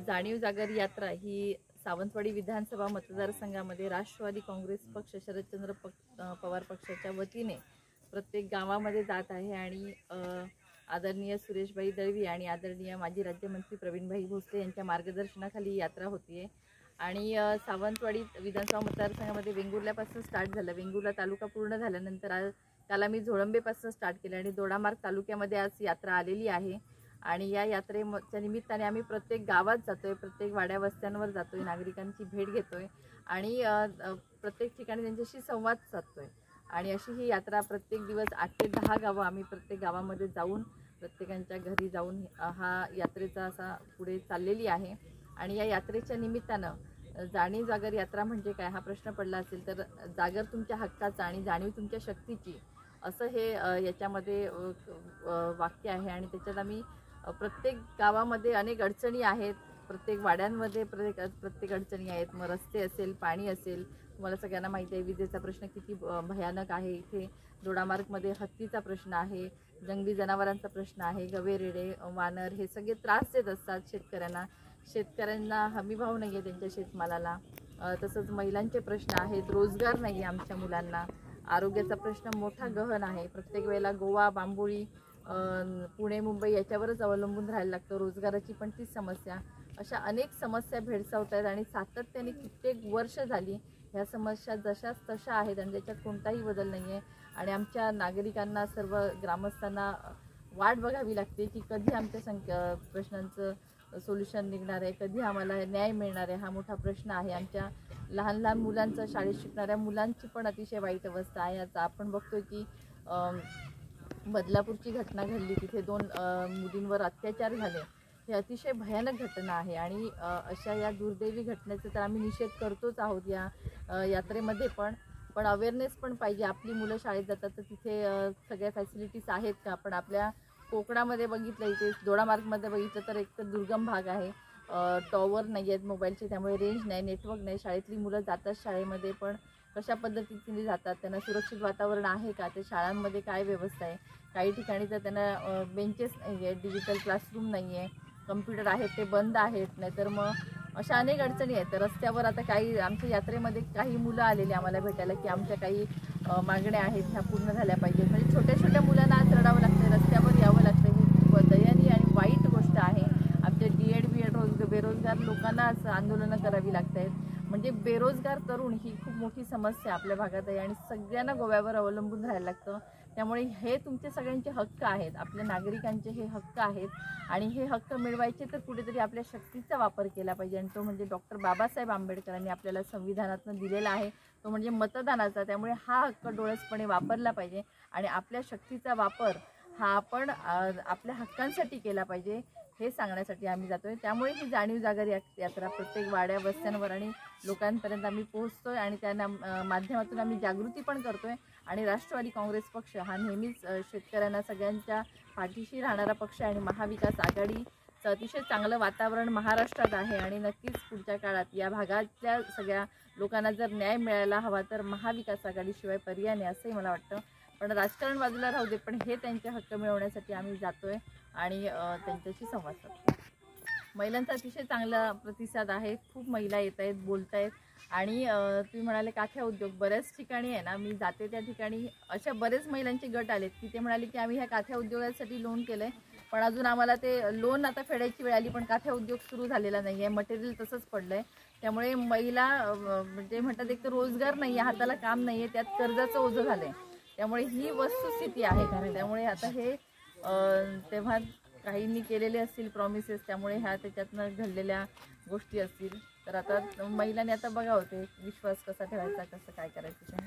जाणीव जागर यात्रा ही सावंतवाडी विधानसभा मतदारसंघामध्ये राष्ट्रवादी काँग्रेस पक्ष शरदचंद्र पवार पक्षाच्या वतीने प्रत्येक गावामध्ये जात आहे आणि आदरणीय सुरेशभाई दळवी आणि आदरणीय माजी राज्यमंत्री प्रवीणभाई भोसले यांच्या मार्गदर्शनाखाली यात्रा होतीये आणि सावंतवाडी विधानसभा मतदारसंघामध्ये वेंगुर्ल्यापासून स्टार्ट झालं। वेंगुर्ला तालुका पूर्ण झाल्यानंतर त्याला मी झोळंबेपासून स्टार्ट केलं आणि दोडामार्ग तालुक्यामध्ये आज यात्रा आलेली आहे आणि या यात्रेच्या निमित्ताने आम्ही प्रत्येक गावात जातोय, प्रत्येक वाड्या वस्त्यांवर जातोय, नागरिकांची भेट घेतोय आणि प्रत्येक ठिकाणी त्यांच्याशी संवाद साधतोय आणि अशी ही यात्रा प्रत्येक दिवस 8 ते 10 गावं आम्ही प्रत्येक गावामध्ये जाऊन प्रत्येकांच्या घरी जाऊन हा यात्रेचा असा पुढे चाललेली आहे। आणि या यात्रेच्या निमित्तानं जाणीव जागर यात्रा म्हणजे काय हा प्रश्न पडला असेल तर जागर तुमच्या हक्काचा आणि जाणीव तुमच्या शक्तीची असं हे याच्यामध्ये वाक्य आहे आणि त्याच्यात आम्ही प्रत्येक गावामध्ये अनेक अडचणी आहेत, प्रत्येक वाड्यांमध्ये प्रत्येक अडचणी आहेत। मग रस्ते असेल, पाणी असेल, तुम्हाला सगळ्यांना माहिती आहे विजेचा प्रश्न किती भयानक आहे। इथे दोडामार्गमध्ये हत्तीचा प्रश्न आहे, जंगली जनावरांचा प्रश्न आहे, गवेरेडे वानर हे सगळे त्रास देत असतात शेतकऱ्यांना हमीभाव नाही आहे त्यांच्या शेतमालाला। तसंच महिलांचे प्रश्न आहेत, रोजगार नाही आमच्या मुलांना, आरोग्याचा प्रश्न मोठा गहन आहे। प्रत्येक वेळेला गोवा, बांबोळी, पुणे, मुंबई याच्यावरच अवलंबून राहायला लागतं। रोजगाराची पण तीच समस्या, अशा अनेक समस्या भेडसावत आहेत आणि सातत्याने कित्येक वर्ष झाली ह्या समस्या जशाच तशा आहेत आणि त्याच्यात कोणताही बदल नाही आहे आणि आमच्या नागरिकांना, सर्व ग्रामस्थांना वाट बघावी लागते की कधी आमच्या प्रश्नांचं सोल्युशन निघणार आहे, कधी आम्हाला न्याय मिळणार आहे। हा मोठा प्रश्न आहे। आमच्या लहान लहान मुलांचं, शाळेत शिकणाऱ्या मुलांची पण अतिशय वाईट अवस्था आहे। आता आपण बघतोय की बदलापूरची घटना घडली, तिथे 2 मुलींवर अत्याचार झाले, हे अतिशय भयानक घटना आहे आणि अशा या दुर्दैवी घटनेचा तर आम्ही निषेध करतोच आहोत या यात्रेमध्ये पण अवेअरनेस पण पाहिजे। आपली मुलं शाळेत जातात तर तिथे सगळ्या फॅसिलिटीज आहेत का? पण आपल्या कोकणामध्ये बघितलं, इथे दोडामार्गमध्ये बघितलं तर एक तर दुर्गम भाग आहे, टॉवर नाही आहेत मोबाईलचे, त्यामुळे रेंज नाही, नेटवर्क नाही। शाळेतली मुलं जातात शाळेमध्ये पण कशा पद्धतीने जातात, त्यांना सुरक्षित वातावरण आहे का? ते शाळांमध्ये काय व्यवस्था आहे? काही ठिकाणी तर त्यांना बेंचेस नाही आहेत, डिजिटल क्लासरूम नाही आहे, कम्प्युटर आहेत ते बंद आहेत, नाहीतर मग अशा अनेक अडचणी आहेत। तर रस्त्यावर आता काही आमच्या यात्रेमध्ये काही मुलं आलेली आम्हाला भेटायला की आमच्या काही मागण्या आहेत ह्या पूर्ण झाल्या पाहिजेत। म्हणजे छोट्या छोट्या मुलांना आज रडावं लागतं, रस्त्यावर यावं लागतं, ही खूप दयनीय आणि वाईट गोष्ट आहे। आमच्या D.Ed. बेरोजगार लोकांना असं आंदोलनं करावी लागत आहेत। म्हणजे बेरोजगार तरुण ही खूप मोठी समस्या आपल्या भागात आहे आणि सगळ्यांना गोव्यावर अवलंबून राहायला लागतं। त्यामुळे हे तुमचे सगळ्यांचे हक्क आहेत, आपल्या नागरिकांचे हे हक्क आहेत आणि हे हक्क मिळवायचे तर कुठेतरी आपल्या शक्तीचा वापर केला पाहिजे आणि तो म्हणजे डॉक्टर बाबासाहेब आंबेडकरांनी आपल्याला संविधानातून दिलेला आहे, तो म्हणजे मतदानाचा। त्यामुळे हा हक्क डोळसपणे वापरला पाहिजे आणि आपल्या शक्तीचा वापर हा आपण आपल्या हक्कांसाठी केला पाहिजे हे सांगण्यासाठी आम्ही जातोय। त्यामुळे ही जाणीव जागर यात्रा प्रत्येक वाड्या वस्त्यांवर आणि लोकांपर्यंत आम्ही पोहोचतोय आणि त्या माध्यमातून आम्ही जागृती पण करतोय आणि राष्ट्रवादी काँग्रेस पक्ष हा नेहमीच शेतकऱ्यांना सगळ्यांच्या पाठीशी राहणारा पक्ष आहे आणि महाविकास आघाडीचं अतिशय चांगलं वातावरण महाराष्ट्रात आहे आणि नक्कीच पुढच्या काळात या भागातल्या सगळ्या लोकांना जर न्याय मिळायला हवा तर महाविकास आघाडीशिवाय पर्याय नाही असंही मला वाटतं। पण राजकारण बाजूला राहू दे, पण हे त्यांचे हक्क मिळवण्यासाठी आम्ही जातोय आणि त्यांच्याशी संवाद साधतोय। महिलांचा अतिशय चांगला प्रतिसाद आहे, खूप महिला येत आहेत, बोलत आहेत आणि तुम्ही म्हणाले काथ्या उद्योग बऱ्याच ठिकाणी आहे ना, मी जाते त्या ठिकाणी अशा बरेच महिलांचे गट आलेत की ते म्हणाले की आम्ही ह्या काथ्या उद्योगासाठी लोन केलंय पण अजून आम्हाला ते लोन आता फेडायची वेळ आली पण काथ्या उद्योग सुरू झालेला नाही आहे, मटेरियल तसंच पडलंय। त्यामुळे महिला म्हणजे म्हणतात एक तर रोजगार नाही आहे, हाताला काम नाही आहे, त्यात कर्जाचं ओझं झालंय। त्यामुळे ही वस्तुस्थिती आहे। त्यामुळे आता हे तेव्हा काहींनी केलेले असतील प्रॉमिसेस, त्यामुळे ह्या त्याच्यातनं घडलेल्या गोष्टी असतील। तर आता महिलांनी आता बघावं ते विश्वास कसा ठेवायचा, कसं काय करायचं ते।